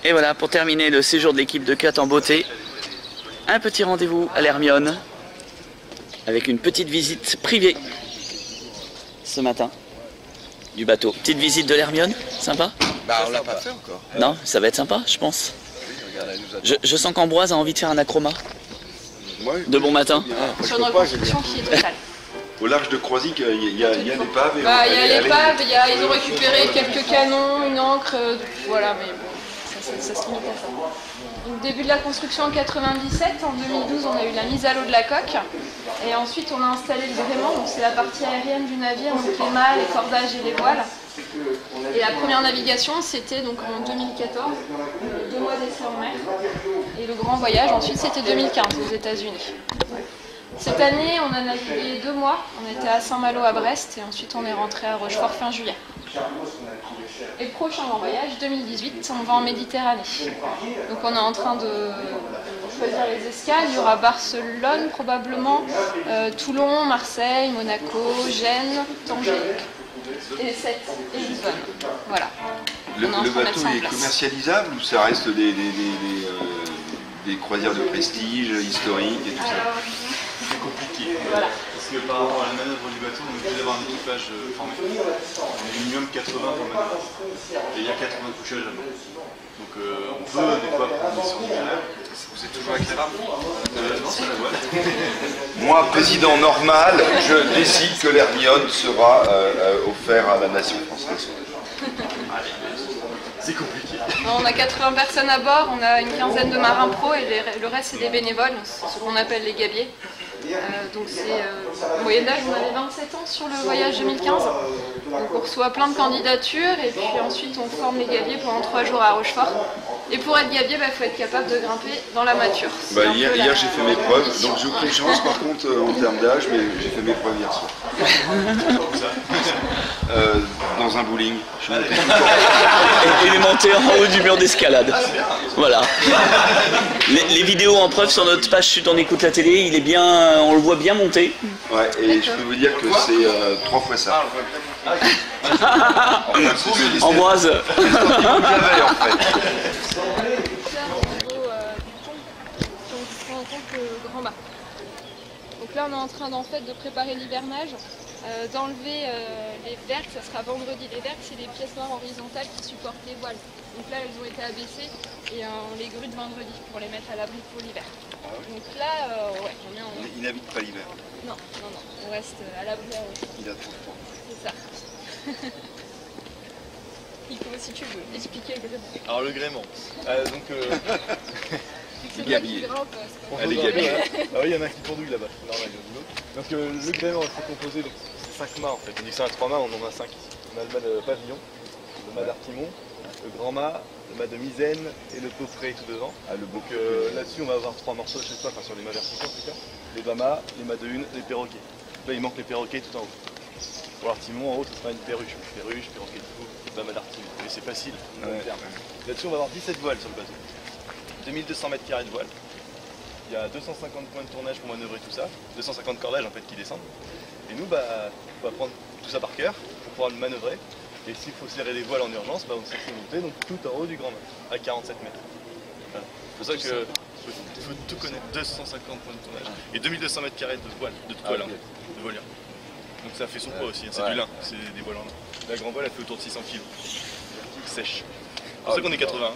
Et voilà, pour terminer le séjour de l'équipe de Cut en beauté, un petit rendez-vous à l'Hermione, avec une petite visite privée ce matin du bateau. Petite visite de l'Hermione, sympa? Bah on l'a pas fait encore. Non, ça va être sympa, je pense. Oui, regarde, elle nous attend. Je sens qu'Ambroise a envie de faire un acroma. Moi, De bon matin. Sur une reconstruction qui est totale. Au large de Croisic, il y a l'épave. Il y a l'épave, ils ont récupéré quelques canons, une ancre, voilà, mais bon, ça se limite à ça. Donc, début de la construction en 97, en 2012 on a eu la mise à l'eau de la coque, et ensuite on a installé le gréement, donc c'est la partie aérienne du navire, donc les mâts, les cordages et les voiles. Et la première navigation c'était donc en 2014, 2 mois d'essai en mer, et le grand voyage ensuite c'était 2015 aux États-Unis. Cette année, on a navigué 2 mois. On était à Saint-Malo à Brest et ensuite on est rentré à Rochefort fin juillet. Et le prochain grand voyage, 2018, on va en Méditerranée. Donc on est en train de choisir les escales. Il y aura Barcelone probablement, Toulon, Marseille, Monaco, Gênes, Tanger et Sète et Lisbonne. Voilà. Le bateau est commercialisable ou ça reste des croisières de prestige, historiques et tout ça? C'est compliqué. Voilà. Parce que par rapport à la manœuvre du bateau, on est obligé d'avoir un équipage formé. On est minimum 80 pour manœuvre. Et il y a 80 couchages à bord. Donc on peut des fois prendre des surniveaux. Vous êtes toujours éclairable? Non, c'est la voile. Moi, président normal, je décide que l'Hermione sera offert à la nation française. C'est compliqué. On a 80 personnes à bord, on a une quinzaine de marins pros et le reste c'est des bénévoles, c'est ce qu'on appelle les gabiers. Donc c'est au Moyen-Âge, on avait 27 ans sur le voyage 2015. Donc on reçoit plein de candidatures et puis ensuite on forme les gabiers pendant 3 jours à Rochefort. Et pour être gabier, il faut être capable de grimper dans la mâture. Hier j'ai fait mes preuves, donc j'ai aucune chance par contre en termes d'âge, mais j'ai fait mes preuves hier soir. Dans un bowling. Et il est monté en haut du mur d'escalade. Voilà. Les vidéos en preuve sur notre page Chut on écoute la télé, il est bien, on le voit bien monter. Ouais, et je peux vous dire que c'est 3 fois ça. Ambroise. Donc là on est en train de préparer l'hivernage, d'enlever les vergues, ça sera vendredi. Les vergues c'est des pièces noires horizontales qui supportent les voiles. Donc là elles ont été abaissées et on les grue vendredi pour les mettre à l'abri pour l'hiver. Donc là, ouais, on est en... Il n'habite pas l'hiver. Non, on reste à l'abri. Il a trop froid. C'est ça. Il faut, si tu veux, expliquer le gréement. Alors le gréement. C'est toi qui grimpe. Elle est gabier. Ah oui, il y en a un qui pendouille là-bas. Normal, il y en a de l'autre. Donc le gréement c'est composé de 5 mâts en fait. On dit que c'est un 3 mâts, on en a 5 ici. On a le mât de pavillon, le mât d'artimon, le grand mât, le mât de misaine et le coffret tout devant. Donc là-dessus on va avoir 3 morceaux à chaque fois, enfin sur les mâts verticaux en tout cas. Les bas mâts, les mâts de une, les perroquets. Là il manque les perroquets tout en haut. Pour l'artimon en haut ce sera une perruche. Perruche, perroquet de fou, bas mât d'artimon. Mais c'est facile. Là-dessus on va avoir 17 voiles sur le bateau. 2200 mètres carrés de voile. Il y a 250 points de tournage pour manœuvrer tout ça. 250 cordages en fait qui descendent. Et nous on va prendre tout ça par cœur pour pouvoir le manœuvrer. Et s'il faut serrer les voiles en urgence, on sait monter donc tout en haut du grand mât, à 47 mètres. Voilà. C'est pour ça qu'il faut tout connaître, 250 points de tournage. Et 2200 mètres carrés de voile, de voilure. Donc ça fait son poids aussi, c'est du lin, c'est des voiles en lin. La grande voile elle fait autour de 600 kg. Sèche. C'est pour ça qu'on est 80.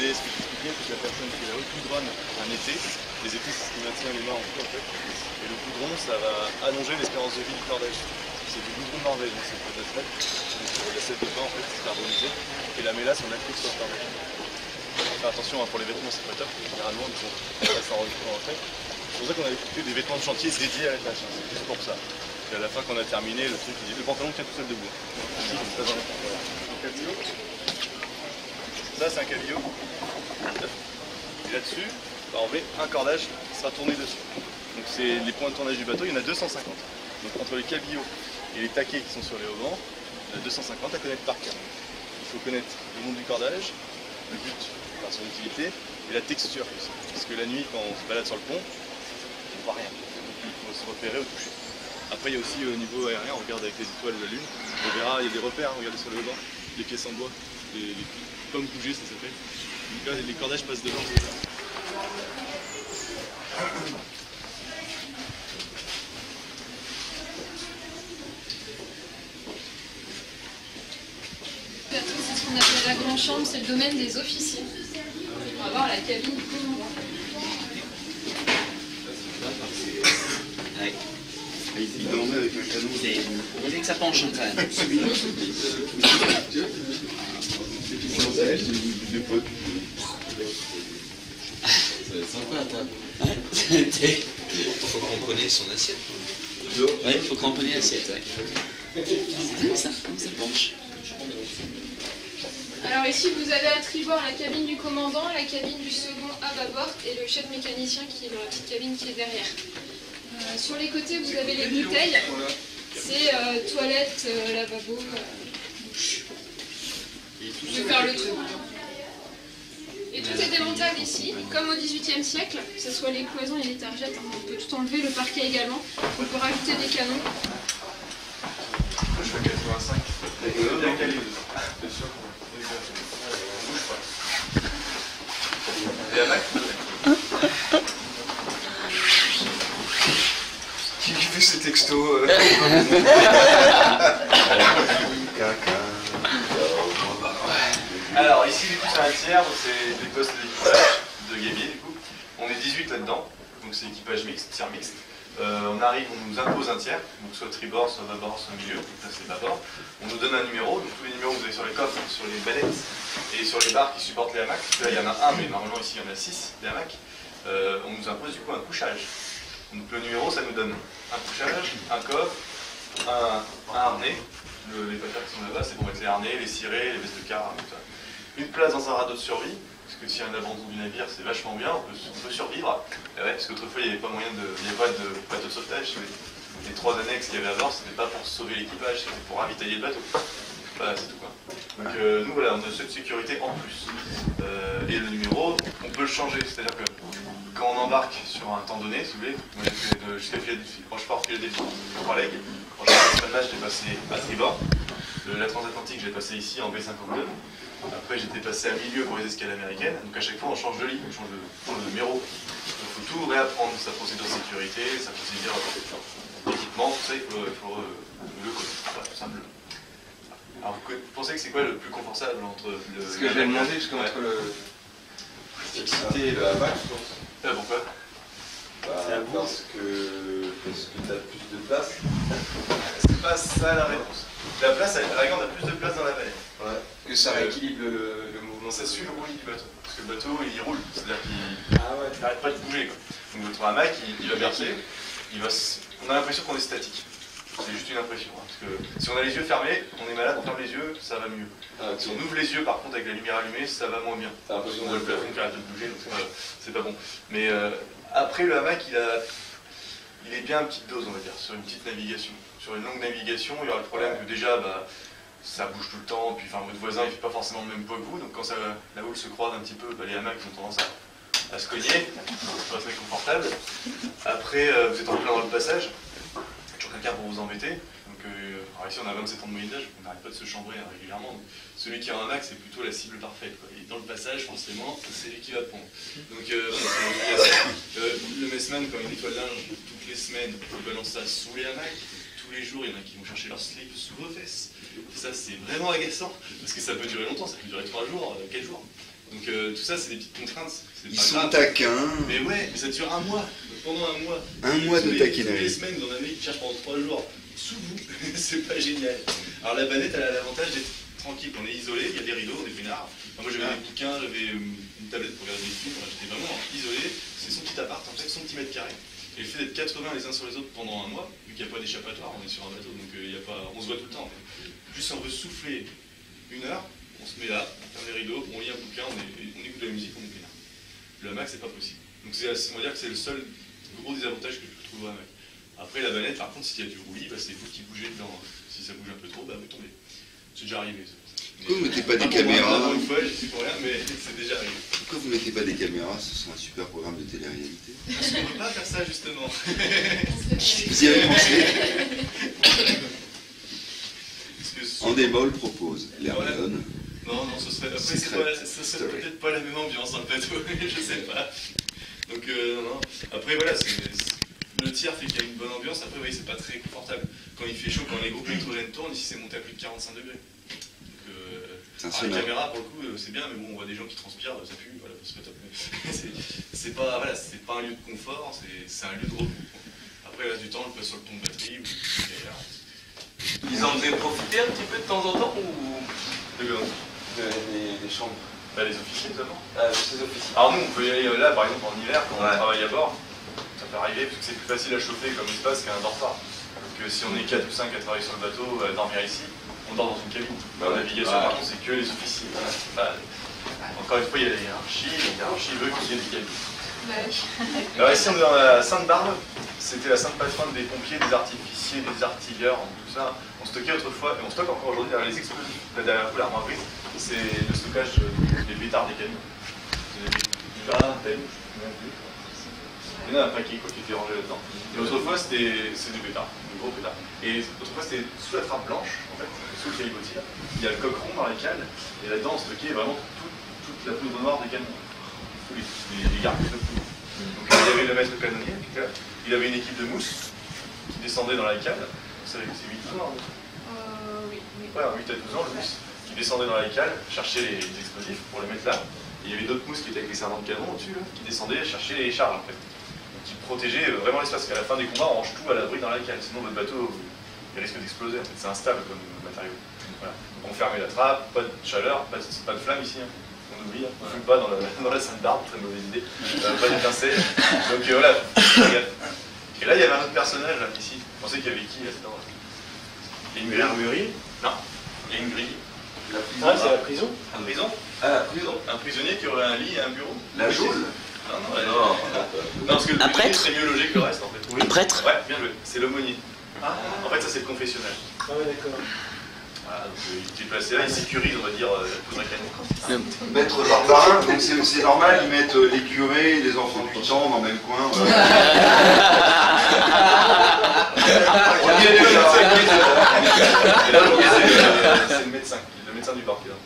Ce que j'expliquais, c'est que la personne qui la recoudronne un été, les étés c'est ce qui maintient les mains en flot en fait, et le coudron ça va allonger l'espérance de vie du cordage. C'est du goudron de Norvège, donc c'est pas d'asphalte, donc l'assiette de pain en fait c'est carbonisé, et la mélasse on applique sur le cordage. Faire attention hein, pour les vêtements c'est pas top, généralement ils sont pas s'enregistrent en fait. C'est pour ça qu'on a écouté des vêtements de chantier dédiés à la tâche, c'est juste pour ça. Et à la fin quand on a terminé, le truc il dit le pantalon tient tout seul debout. Ici, c'est pas dans les pantalons. Ça c'est un cabillaud. Et là-dessus, on va enlever un cordage qui sera tourné dessus. Donc c'est les points de tournage du bateau, il y en a 250. Donc entre les cabillots et les taquets qui sont sur les haubans, il y en a 250 à connaître par cœur. Il faut connaître le nom du cordage, le but, enfin son utilité, et la texture aussi. Parce que la nuit, quand on se balade sur le pont, on ne voit rien. Donc il faut se repérer au toucher. Après il y a aussi au niveau aérien, on regarde avec les étoiles de la lune, on verra, il y a des repères, regardez sur le haubans, les pièces en bois, les pommes bougées ça s'appelle. Là les cordages passent devant. C'est ce qu'on appelle la grande chambre, c'est le domaine des officiers. On va voir la cabine du commandant. Il dormait avec un canon. Il est que ça penche quand même. Des potes. Ça va être sympa à table. Faut cramponner son assiette. Ouais, il faut cramponner l'assiette, ouais. C'est comme ça penche. Alors ici vous avez à tribord la cabine du commandant, la cabine du second à bâbord et le chef mécanicien qui est dans la petite cabine qui est derrière. Sur les côtés vous avez les bouteilles, c'est toilette, lavabo, douche. Je vais faire le tour. Et tout est démontable ici, comme au XVIIIe siècle, que ce soit les cloisons et les targettes, on peut tout enlever, le parquet également, on peut rajouter des canons. Je fais 85. Bien calé. Bien sûr. Et la Mac Qui fait ces textos Alors ici du coup c'est un tiers, c'est des postes d'équipage de gabier du coup. On est 18 là-dedans, donc c'est équipage mixte, tiers mixte. On arrive, on nous impose un tiers, donc soit tribord, soit bâbord, soit milieu, donc là c'est bâbord. On nous donne un numéro, donc tous les numéros que vous avez sur les coffres, sur les ballettes et sur les barres qui supportent les hamacs. Là il y en a un, mais normalement ici il y en a 6 des hamacs. On nous impose du coup un couchage. Donc le numéro ça nous donne un couchage, un coffre, un harnais. Les patères qui sont là-bas, c'est pour mettre les harnais, les cirés, les vestes de car, tout ça. Une place dans un radeau de survie, parce que s'il y a un abandon du navire, c'est vachement bien, on peut survivre. Et ouais, parce qu'autrefois, il n'y avait pas moyen il n'y avait pas de bateau de sauvetage. Les 3 annexes qu'il y avait à bord, c'était pas pour sauver l'équipage, c'était pour ravitailler le bateau. Voilà, c'est tout quoi. Donc nous, voilà, on a cette sécurité en plus. Et le numéro, on peut le changer, c'est-à-dire que quand on embarque sur un temps donné, si vous voulez, moi j'ai fait jusqu'à Philadelphie, quand je pars de Philadelphie, 3 legs, quand je pars de Panama, je l'ai passé à tribord. La transatlantique, je l'ai passé ici en B52. Après, j'étais passé à milieu pour les escales américaines. Donc à chaque fois, on change de ligne, on change de numéro. Donc il faut tout réapprendre, sa procédure de sécurité, sa procédure d'équipement, tout ça, il faut le connaître, voilà, tout simplement. Alors vous pensez que c'est quoi le plus confortable entre le... Ce que je vais demander, parce qu'entre le fixité et le hamac, je pense. Pourquoi? Parce que tu as plus de place. C'est pas ça la réponse. La place, à la rigueur, on a plus de place dans la baleine. Ouais. Que ça rééquilibre le mouvement. Ça suit le roulis du bateau. Parce que le bateau, il roule. C'est-à-dire qu'il n'arrête pas de bouger, quoi. Donc votre hamac, il va bercer. On a l'impression qu'on est statique. C'est juste une impression. Hein, parce que si on a les yeux fermés, on est malade, on ferme les yeux, ça va mieux. Si on ouvre les yeux, par contre, avec la lumière allumée, ça va moins bien. Parce qu'on voit le plafond qui arrête de bouger, donc c'est pas bon. Mais après, le hamac, il est bien à petite dose, on va dire, sur une petite navigation. Sur une longue navigation, il y aura le problème que déjà, ça bouge tout le temps, puis votre voisin, il ne fait pas forcément le même poids que vous, donc quand la houle se croise un petit peu, les hamacs ont tendance à se cogner, c'est pas très confortable. Après, vous êtes en plein dans le passage, toujours quelqu'un pour vous embêter. Donc, alors ici, on a 27 ans de Moyen-Âge, on n'arrête pas de se chambrer régulièrement. Donc, celui qui a un hamac, c'est plutôt la cible parfaite, quoi. Et dans le passage, forcément, c'est lui qui va prendre. Donc, le messman, quand il nettoie le linge, toutes les semaines, il balance ça sous les hamacs. Tous les jours, il y en a qui vont chercher leur slip sous vos fesses. Et ça, c'est vraiment agaçant, parce que ça peut durer longtemps, ça peut durer 3 jours, 4 jours. Donc tout ça, c'est des petites contraintes. Ils sont taquins. Mais ouais, mais ça dure un mois. Donc, pendant un mois. Un mois de taquinerie. Toutes les semaines, vous en avez qui cherchent pendant 3 jours sous vous. C'est pas génial. Alors la banette, elle a l'avantage d'être tranquille. On est isolé, il y a des rideaux, des peinards. Moi j'avais des bouquins, j'avais une tablette pour regarder des films. J'étais vraiment isolé. C'est son petit appart, en fait, son petit mètre carré. Et le fait d'être 80 les uns sur les autres pendant un mois, vu qu'il n'y a pas d'échappatoire, on est sur un bateau, donc on se voit tout le temps. En fait. Juste si on veut souffler 1 heure, on se met là, on ferme les rideaux, on lit un bouquin, on écoute de la musique, on est peinard. Le hamac, c'est pas possible. Donc on va dire que c'est le seul gros désavantage que je trouve au hamac. Après, la manette, par contre, s'il y a du roulis, bah, c'est vous qui bougez dedans. Si ça bouge un peu trop, bah, vous tombez. C'est déjà arrivé. Pourquoi vous mettez pas des caméras? Une fois, j'y suis pour rien, mais c'est déjà arrivé. Pourquoi vous mettez pas des caméras? Ce serait un super programme de télé-réalité. Parce qu'on ne peut pas faire ça, justement. Vous y avez pensé? Andemol propose l'Hermione. Non, ce serait, après, ce serait peut-être pas la même ambiance dans le plateau, je sais pas. Donc, non. Après, voilà, le tir fait qu'il y a une bonne ambiance. Après, oui, c'est pas très confortable. Quand il fait chaud, quand les groupes électrogènes tournent, ici c'est monté à plus de 45 degrés. Donc, les caméras, pour le coup, c'est bien, mais bon, on voit des gens qui transpirent, ça pue, voilà, c'est pas top. C'est pas, voilà, c'est pas un lieu de confort, c'est un lieu de repos. Après, là, du temps, on le passe sur le ton de batterie. Ils en faisaient profiter un petit peu de temps en temps ou Des chambres. Bah, les officiers, notamment. Les officiers. Alors, nous, on peut y aller là, par exemple, en hiver, quand on travaille à bord. Ça peut arriver, parce que c'est plus facile à chauffer comme espace qu'un dortoir. Donc, si on est 4 ou 5 à travailler sur le bateau, à dormir ici, on dort dans une cabine. La navigation, par contre, c'est que les officiers. Bah, encore une fois, il y a la hiérarchie, la hiérarchie veut qu'il y ait des cabines. Alors ici, on est dans la Sainte-Barbe. C'était la sainte patronne des pompiers, des artificiers, des artilleurs, tout ça. On stockait autrefois, et on stocke encore aujourd'hui, les explosifs. Là derrière vous, l'armoire brise, c'est le stockage des pétards des camions. Il y en a un paquet qui était rangé là-dedans. Et autrefois, c'est des pétards, des gros pétards. Et autrefois, c'était sous la trappe blanche, en fait, sous le caillebotier. Il y a le coq rond dans la cale, et là-dedans, on stockait vraiment toute la poudre noire des camions. Tous les gardes de poudre. Donc il y avait le maître canonnier, il avait une équipe de mousse qui descendait dans la cale. C'est 8-12 ans, Oui. Ouais, 8 à 12 ans, le mousse, qui descendait dans la cale, chercher les explosifs pour les mettre là. Et il y avait d'autres mousses qui étaient avec les servants de canon au-dessus, qui descendaient chercher les charges, en fait. Donc qui protégeaient vraiment l'espace. Qu'à la fin des combats, on range tout à l'abri dans la cale, sinon votre bateau il risque d'exploser. En fait. C'est instable comme matériau. Voilà. Donc on fermait la trappe, pas de chaleur, pas de flamme ici. Hein. On oublie, on ne fume pas dans la Sainte-Barbe, très mauvaise idée. Pas d'étincelle. Donc voilà, et là il y avait un autre personnage là, ici. Vous pensez qu'il y avait qui là-dedans? Il y a une armurerie? Non, il y a une grille. La prison. Ah, c'est la prison? Une prison? Ah, la prison. Un prisonnier qui aurait un lit et un bureau? La geôle? Non, parce que le prisonnier serait mieux logé que le reste en fait. Un prêtre? Ouais, bien joué. C'est l'aumônier. En fait, ça c'est le confessionnal. Ah ouais, d'accord. Voilà, donc il est placé là, il sécurise, on va dire, la poudre à canon. Maître Barbarin, donc c'est normal, ils mettent les curés et les enfants de 8 ans dans le même coin. C'est le médecin du bord qui est là.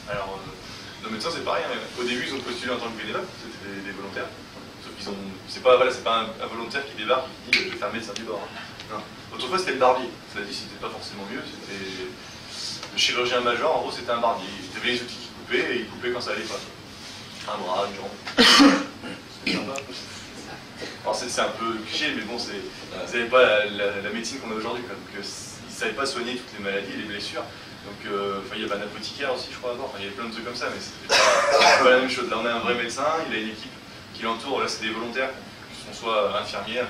Alors, nos médecins c'est pareil, hein. Au début ils ont postulé en tant que bénévole, c'était des volontaires. Sauf qu'ils ont. C'est pas un volontaire qui débarque et qui dit je vais faire médecin du bord. Non. Autrefois c'était le barbier, cela dit c'était pas forcément mieux, c'était le chirurgien major, en gros c'était un barbier. Il avait les outils qui coupaient et il coupait quand ça allait pas. Un bras, une jambe. C'est sympa. Alors c'est un peu cliché, mais bon, vous n'avez pas la médecine qu'on a aujourd'hui. Donc ils ne savaient pas soigner toutes les maladies, les blessures. Donc il y avait un apothicaire aussi, je crois, à bord. Il y avait plein de trucs comme ça, mais c'était pas la même chose. Là on a un vrai médecin, il a une équipe qui l'entoure. Là c'est des volontaires, qui sont soit infirmières,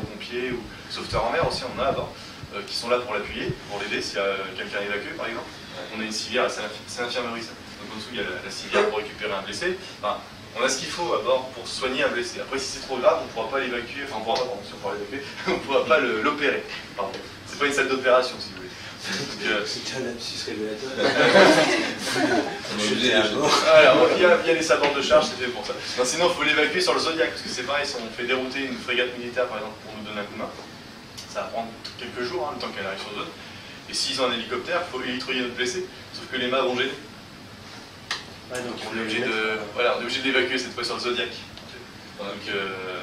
ou pompiers, ou sauveteurs en mer aussi, on en a à bord, qui sont là pour l'appuyer, pour l'aider s'il y a quelqu'un évacué par exemple. On a une civière, c'est l'infirmerie ça. Donc en dessous il y a la civière pour récupérer un blessé. Enfin, on a ce qu'il faut à bord pour soigner un blessé. Après, si c'est trop grave, on ne pourra pas l'évacuer. Enfin, on pourra pas, si on pourra l'évacuer, on ne pourra pas l'opérer. C'est pas une salle d'opération, si vous voulez. C'était un lapsus révélateur. Alors, il y a les sabords de charge, c'est fait pour ça. Non, sinon, il faut l'évacuer sur le Zodiac, parce que c'est pareil, si on fait dérouter une frégate militaire, par exemple, pour nous donner un coup de main, ça va prendre quelques jours, hein, le temps qu'elle arrive sur zone. Et s'ils ont un hélicoptère, il faut élitroyer notre blessé, sauf que les mâts vont gêner. Donc on est obligé d'évacuer cette fois sur le Zodiac. Donc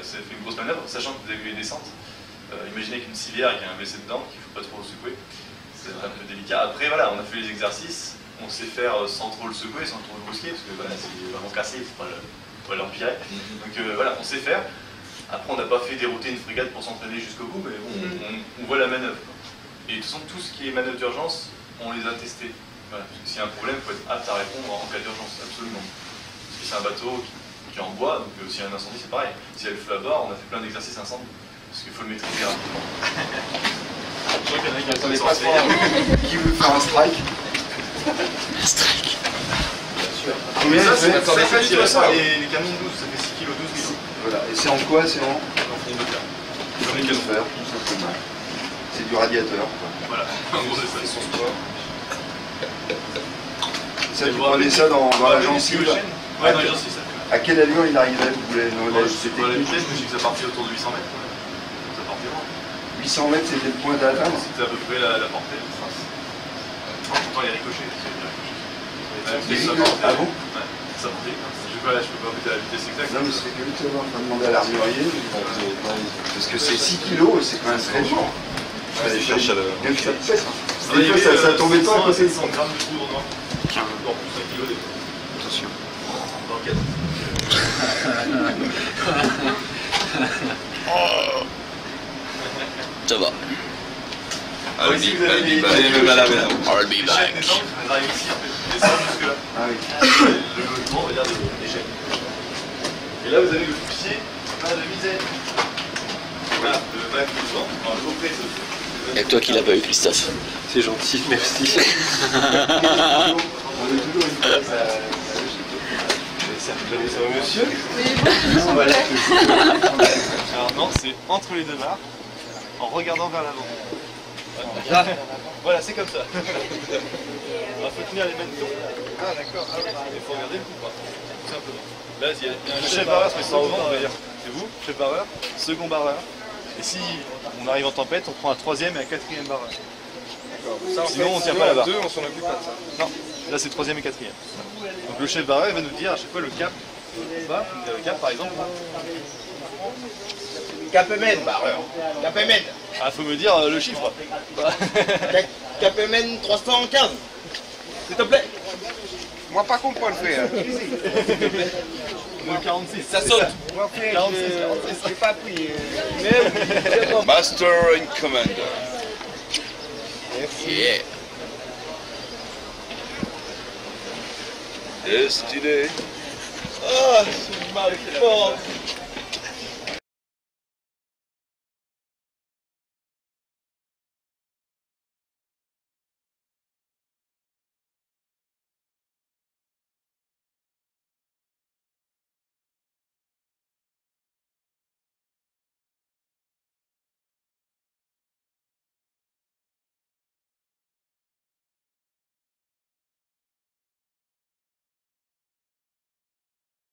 ça fait une grosse manœuvre, sachant que vous avez vu les descentes. Imaginez qu'une civière avec un blessé dedans, qu'il ne faut pas trop le secouer. C'est un peu délicat. Après voilà, on a fait les exercices, on sait faire sans trop le secouer, sans trop le brusquer, parce que voilà, c'est vraiment cassé, il ne faut pas l'empirer. Donc voilà, on sait faire. Après on n'a pas fait dérouter une frégate pour s'entraîner jusqu'au bout, mais bon, on voit la manœuvre. Et de toute façon, tout ce qui est manœuvre d'urgence, on les a testés. Voilà, parce que s'il y a un problème, il faut être apte à répondre en cas d'urgence, absolument. Parce que c'est un bateau qui est en bois, donc s'il y a un incendie, c'est pareil. S'il y a le feu à bord, on a fait plein d'exercices incendie. Parce qu'il faut le maîtriser rapidement. Je crois qu'il y en a qui attendent pas trop. Qui veut faire un strike? Un strike. Combien ça, il fait ça fait du ça. Les canons 12, ça fait 6 kg, 12 kg. Voilà. Et c'est en quoi? C'est en Film de fer. Film de fer, tout simplement. C'est du radiateur. Quoi. Voilà, en gros, c'est ça. Son sport. Ça, tu prenais ça dans la gencive. Ouais, dans les gencives, ça. À quelle allure il arrivait? Vous voulez La vitesse, mais je sais que ça partait autour de 800 mètres. Ça partait loin. 800 mètres, c'était le point à atteindre. C'était à peu près la portée de trace. Pourtant, il y a ricochet. Ah bon? Ouais, ça partait. Je peux pas mettre la vitesse exacte. Non, mais c'est que tu vas demander à l'armurier. Parce que c'est 6 kilos et c'est quand même très lourd. Il cherche à le. Même ça pèse. Ça tombait pas à côté de 100 grammes de poudre noire. Encore plus 1 kg des fois. Attention. Dans 4. Ça va. I'll be back. I'll be back. On arrive ici, en fait. Descend jusque là. Ah oui. Le logement, on va dire, des chaînes. Et là, vous avez le fusier de misaine. Voilà, le bac de vent. Alors, je vous prête. Il n'y a que toi qui l'as pas eu, Christophe. C'est gentil, merci. On est toujours une place à Ça va, monsieur? Mais bon, s'il vous plaît. Alors, non, c'est entre les deux barres, en regardant vers l'avant. Voilà, c'est comme ça. Il faut tenir les mêmes tons. Ah, d'accord. Ah, il faut regarder le coup, quoi. Tout simplement. Là, il y a un chef barreur, mais sans vent, on va dire. C'est vous, chef barreur, second barreur. Et si on arrive en tempête, on prend un troisième et un quatrième barreur. Sinon, on ne tient pas la barre. On s'en occupe pas de ça. Non, là c'est troisième et quatrième. Donc le chef barreur il va nous dire à chaque fois le cap. Bah, le cap par exemple. Capemen, barreur. Capemen. Ah, faut me dire le chiffre. Capemen 315. S'il te plaît. Moi pas comprendre le faire. Le 46. Ça saute. Moi frère, 46, je n'ai pas pris. Master and Commander. Yeah. Destiné. Ah, c'est mal fort.